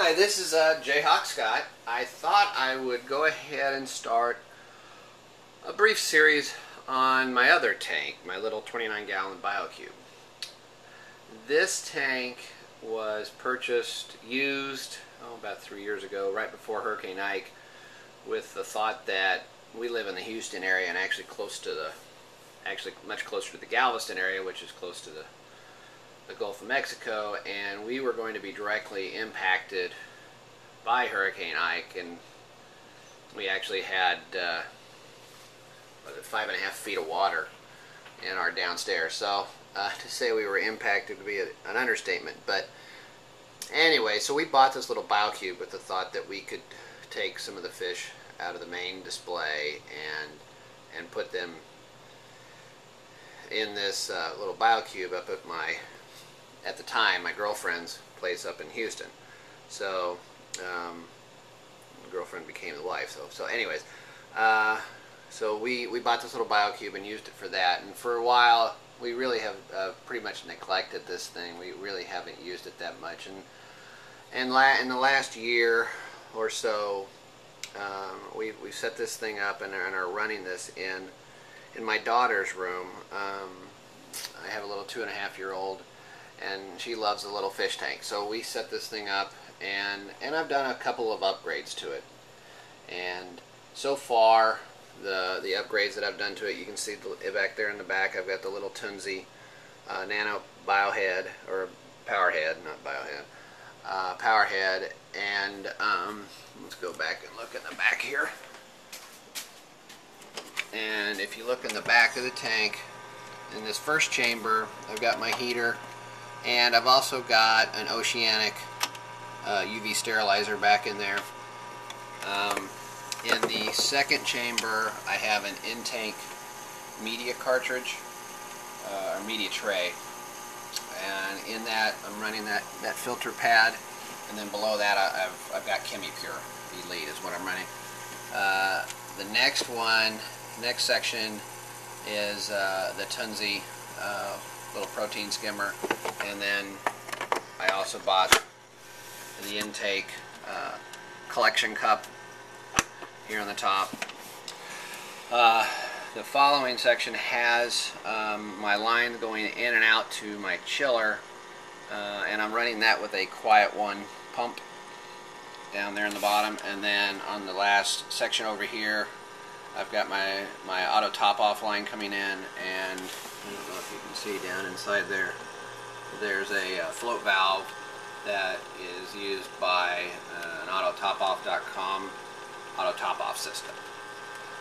Hi, this is Jay Scott. I thought I would go ahead and start a brief series on my other tank, my little 29-gallon Biocube. This tank was purchased, used, about 3 years ago, right before Hurricane Ike, with the thought that we live in the Houston area and actually much closer to the Galveston area, which is close to the Gulf of Mexico, and we were going to be directly impacted by Hurricane Ike, and we actually had 5.5 feet of water in our downstairs. So to say we were impacted would be an understatement. But anyway, so we bought this little Biocube with the thought that we could take some of the fish out of the main display and put them in this little Biocube up at the time, my girlfriend's place up in Houston. So, the girlfriend became the wife. So anyways, so we bought this little Biocube and used it for that. And for a while, we really have pretty much neglected this thing. We really haven't used it that much. And in the last year or so, we set this thing up and are running this in my daughter's room. I have a little 2.5-year-old. And she loves the little fish tank. So we set this thing up, and I've done a couple of upgrades to it. And so far, the upgrades that I've done to it, you can see back there in the back, I've got the little Tunzi Nano Biohead, or Power Head, not Biohead, Power Head. And let's go back and look in the back here. And if you look in the back of the tank, in this first chamber, I've got my heater. And I've also got an Oceanic UV sterilizer back in there. In the second chamber, I have an in-tank media cartridge, or media tray. And in that, I'm running that filter pad. And then below that, I've got ChemiPure Elite is what I'm running. The next section is the Tunzi little protein skimmer, and then I also bought the intake collection cup here on the top. The following section has my line going in and out to my chiller, and I'm running that with a Quiet One pump down there in the bottom. And then on the last section over here, I've got my auto top-off line coming in, and I don't know if you can see down inside there, there's a float valve that is used by an autotopoff.com auto top-off system.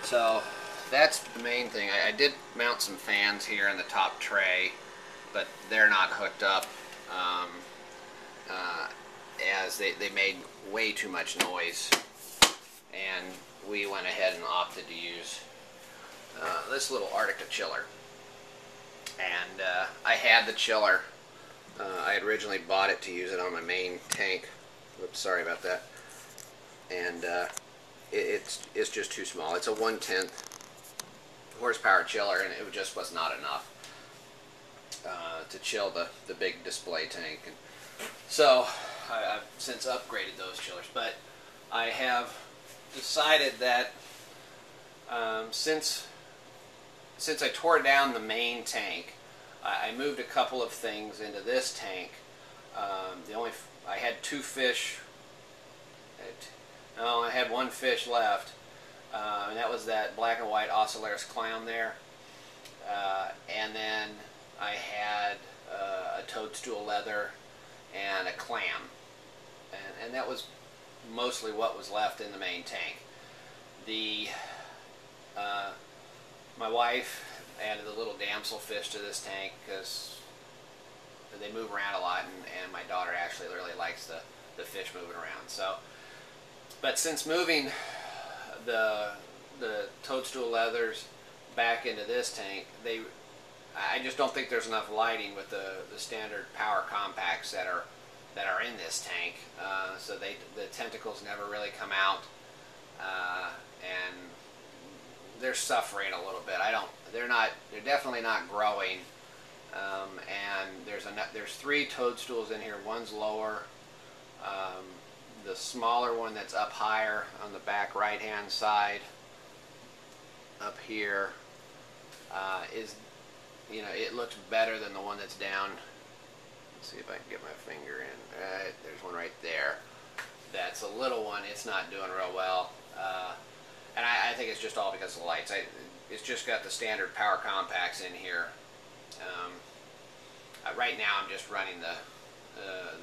So that's the main thing. I did mount some fans here in the top tray, but they're not hooked up, as they made way too much noise, and we went ahead and opted to use this little Arctica chiller. And I had the chiller. I had originally bought it to use it on my main tank. Oops, sorry about that. And it's just too small. It's a 1/10 horsepower chiller, and it just was not enough to chill the big display tank. And so I've since upgraded those chillers. But I have decided that since I tore down the main tank, I moved a couple of things into this tank. I had 2 fish. No, I had 1 fish left, and that was that black and white Ocellaris clown there. And then I had a toadstool leather and a clam, and that was mostly what was left in the main tank. My wife added the little damselfish to this tank because they move around a lot, and my daughter actually really likes the fish moving around. So, but since moving the toadstool leathers back into this tank, I just don't think there's enough lighting with the standard power compacts that are in this tank. So the tentacles never really come out, and they're suffering a little bit. They're definitely not growing. And there's 3 toadstools in here. One's lower. the smaller one that's up higher on the back right hand side up here is, you know, it looks better than the one that's down. Let's see if I can get my finger in. Right, there's one right there. That's a little one. It's not doing real well. And I think it's just all because of the lights. It's just got the standard power compacts in here. Right now I'm just running the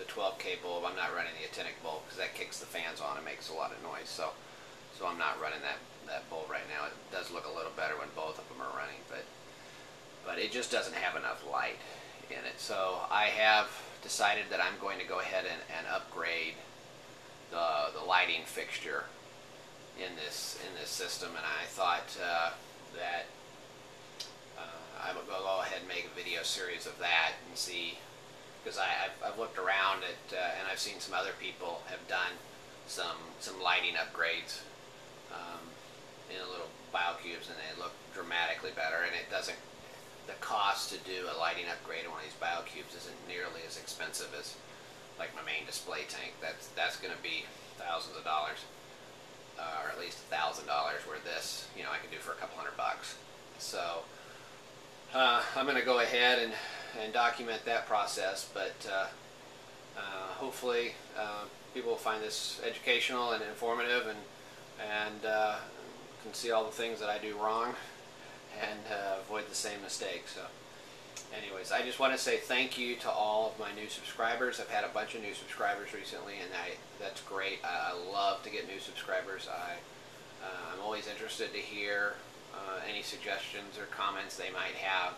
12K bulb. I'm not running the actinic bulb because that kicks the fans on and makes a lot of noise. So I'm not running that bulb right now. It does look a little better when both of them are running, but it just doesn't have enough light in it. So I have decided that I'm going to go ahead and upgrade the lighting fixture in this system, and I thought that I would go ahead and make a video series of that and see, because I've looked around at and I've seen some other people have done some lighting upgrades in a little biocubes, and they look dramatically better, and it doesn't, the cost to do a lighting upgrade on one of these biocubes isn't nearly as expensive as like my main display tank. That's going to be thousands of dollars, or at least $1,000, where this, you know, I can do for a couple $100. So I'm going to go ahead and document that process, but hopefully people will find this educational and informative, and can see all the things that I do wrong and avoid the same mistakes. So anyways, I just want to say thank you to all of my new subscribers. I've had a bunch of new subscribers recently, and that's great. I love to get new subscribers. I'm always interested to hear any suggestions or comments they might have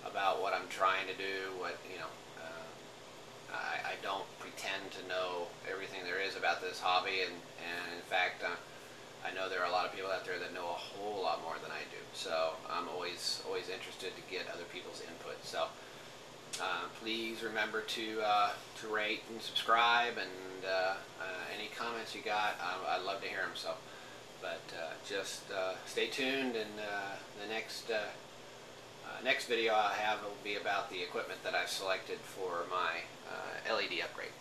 about what I'm trying to do. What, you know, I don't pretend to know everything there is about this hobby, and in fact, I know there are a lot of people out there that know a whole lot more than I do. So I'm always interested to get other people's input. So please remember to rate and subscribe, and any comments you got, I'd love to hear them. So, but just stay tuned, and the next video I have will be about the equipment that I've selected for my LED upgrade.